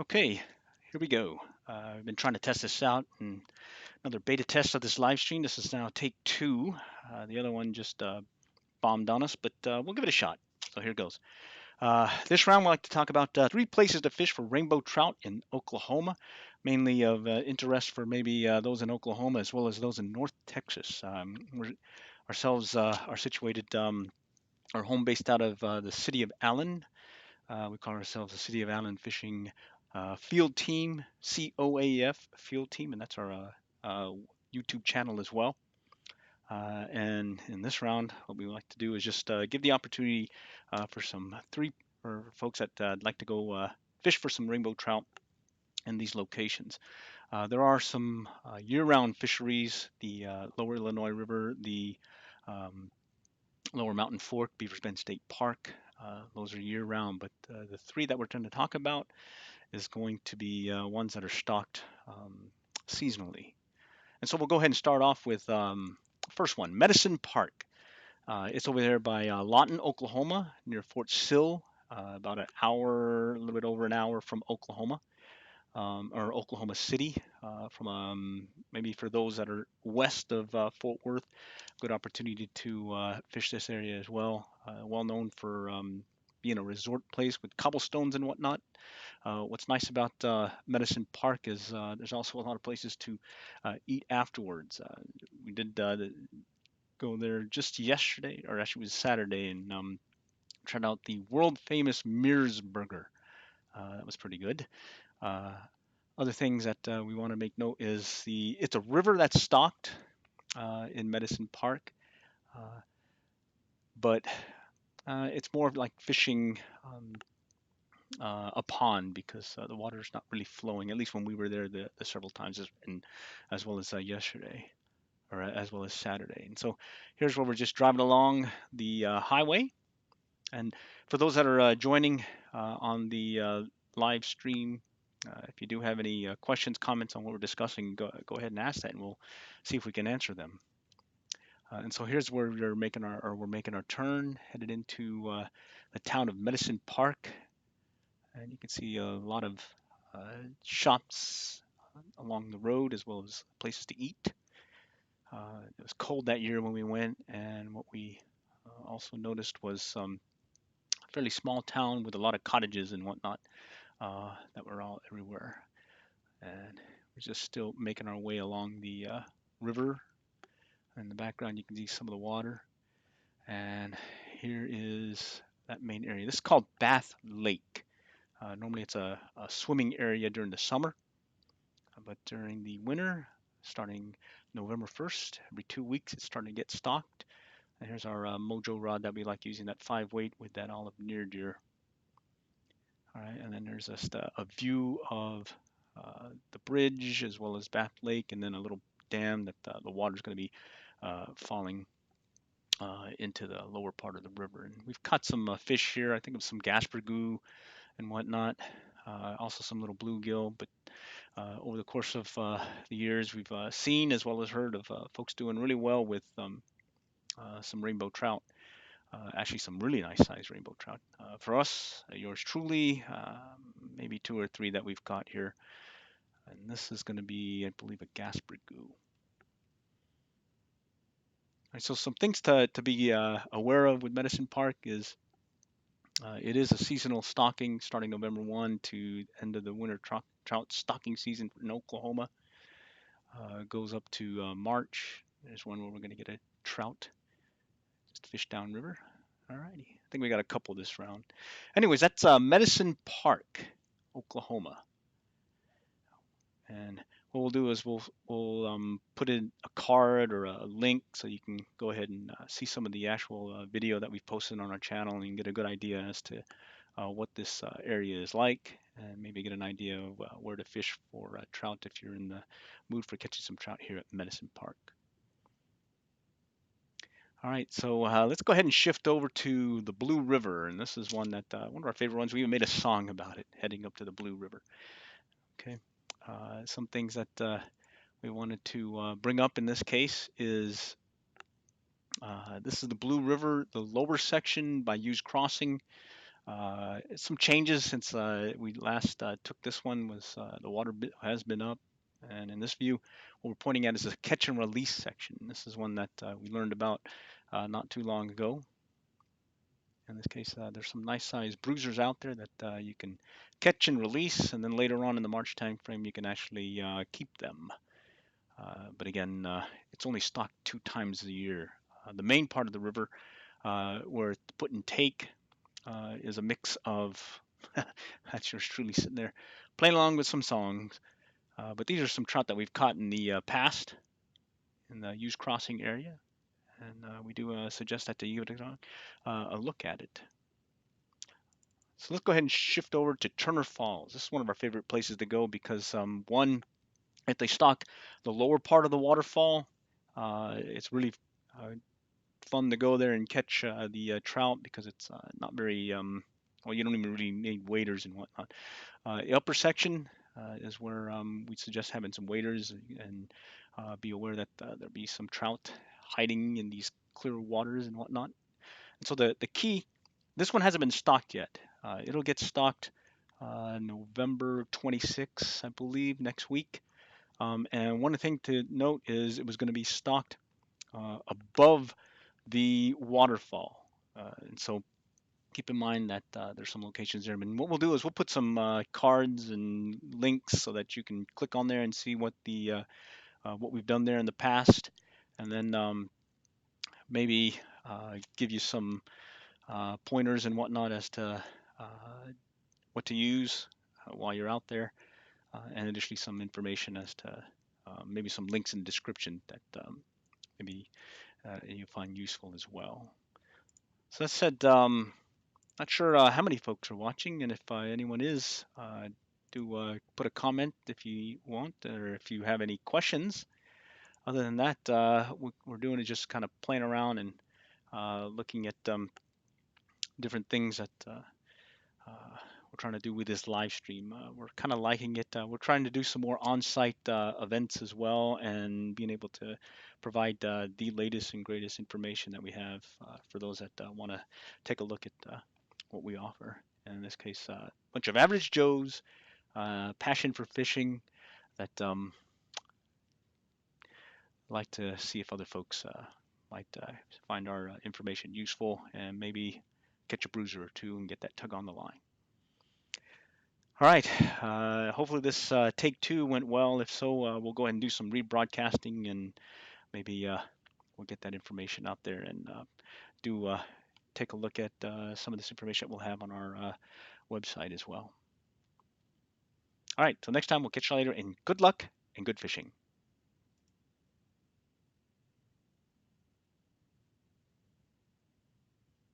Okay, here we go. I've been trying to test this out, and another beta test of this live stream. This is now take two. The other one just bombed on us, but we'll give it a shot. So here goes. This round, we'd like to talk about three places to fish for rainbow trout in Oklahoma, mainly of interest for maybe those in Oklahoma as well as those in North Texas. We ourselves are situated, our home based out of the city of Allen. We call ourselves the City of Allen Fishing Field Team, COAF Field Team, and that's our uh, YouTube channel as well. And in this round, what we like to do is just give the opportunity for some three for folks that like to go fish for some rainbow trout in these locations. There are some year-round fisheries: the Lower Illinois River, the um, Lower Mountain Fork, Beavers Bend State Park. Those are year-round, but the three that we're going to talk about is going to be ones that are stocked seasonally. And so we'll go ahead and start off with first one, Medicine Park. It's over there by Lawton, Oklahoma, near Fort Sill, about an hour, a little bit over an hour from Oklahoma, or Oklahoma City. From maybe for those that are west of Fort Worth, good opportunity to fish this area as well. Well known for being a resort place with cobblestones and whatnot. What's nice about Medicine Park is there's also a lot of places to eat afterwards. We did go there just yesterday, or actually it was Saturday, and tried out the world famous Meers burger. That was pretty good. Uh, Other things that we want to make note is it's a river that's stocked in Medicine Park, uh, but it's more of like fishing a pond because the water is not really flowing. At least when we were there the several times, as well as yesterday, or as well as Saturday. And so here's where we're just driving along the highway. And for those that are joining on the live stream, if you do have any questions, comments on what we're discussing, go ahead and ask that, and we'll see if we can answer them. And so here's where we're making our turn, headed into the town of Medicine Park, and you can see a lot of shops along the road as well as places to eat. It was cold that year when we went, and what we also noticed was a fairly small town with a lot of cottages and whatnot that were all everywhere. And we're just still making our way along the river. In the background, you can see some of the water. And here is that main area. This is called Bath Lake. Normally, it's a swimming area during the summer, but during the winter, starting November 1st, every 2 weeks, it's starting to get stocked. And here's our Mojo rod that we like using, that 5 weight with that olive near deer. All right, and then there's just a view of the bridge as well as Bath Lake, and then a little dam that the water is going to be falling into the lower part of the river. And we've caught some fish here. I think of some gaspergoo and whatnot. Also some little bluegill, but over the course of the years, we've seen as well as heard of folks doing really well with some rainbow trout. Actually, some really nice sized rainbow trout. For us, yours truly, maybe two or three that we've caught here. And this is going to be, I believe, a gaspergoo. All right, so some things to be aware of with Medicine Park is it is a seasonal stocking starting November 1 to end of the winter trout stocking season in Oklahoma. Goes up to March. There's one where we're going to get a trout, just fish downriver. All righty. I think we got a couple this round. Anyways, that's Medicine Park, Oklahoma. And what we'll do is we'll put in a card or a link so you can go ahead and see some of the actual video that we've posted on our channel, and you can get a good idea as to what this area is like, and maybe get an idea of where to fish for trout if you're in the mood for catching some trout here at Medicine Park. All right, so let's go ahead and shift over to the Blue River, and this is one that one of our favorite ones. We even made a song about it, heading up to the Blue River. Okay, some things that we wanted to bring up in this case is this is the Blue River, the lower section by Hughes Crossing. Some changes since we last took this one was the water has been up, and in this view, what we're pointing at is a catch and release section. This is one that we learned about not too long ago. In this case, there's some nice sized bruisers out there that you can catch and release, and then later on in the March time frame, you can actually keep them. But again, it's only stocked 2 times a year. The main part of the river where it's put and take is a mix of that's yours truly sitting there playing along with some songs. But these are some trout that we've caught in the past in the used crossing area, and we do suggest that you give it a look at it. So let's go ahead and shift over to Turner Falls. This is one of our favorite places to go because one, if they stock the lower part of the waterfall, it's really fun to go there and catch the trout because it's not very well, you don't even really need waders and whatnot. The upper section is where we suggest having some waders and be aware that there'll be some trout hiding in these clear waters and whatnot. And so the key, this one hasn't been stocked yet. It'll get stocked November 26th, I believe, next week. And one thing to note is it was going to be stocked above the waterfall. And so keep in mind that there's some locations there. And what we'll do is we'll put some cards and links so that you can click on there and see what the what we've done there in the past, and then maybe give you some pointers and whatnot as to what to use while you're out there, and additionally some information as to maybe some links in the description that maybe you find useful as well. So that said, not sure how many folks are watching, and if anyone is, do put a comment if you want, or if you have any questions. Other than that, what we're doing is just kind of playing around and looking at different things that we're trying to do with this live stream. We're kind of liking it. We're trying to do some more on-site events as well, and being able to provide the latest and greatest information that we have for those that want to take a look at what we offer. And in this case, a bunch of average Joes, passion for fishing, that like to see if other folks might find our information useful and maybe catch a bruiser or two and get that tug on the line. All right, hopefully this take 2 went well. If so, we'll go ahead and do some rebroadcasting, and maybe we'll get that information out there and do take a look at some of this information we'll have on our website as well. All right, so next time we'll catch you later, and good luck and good fishing.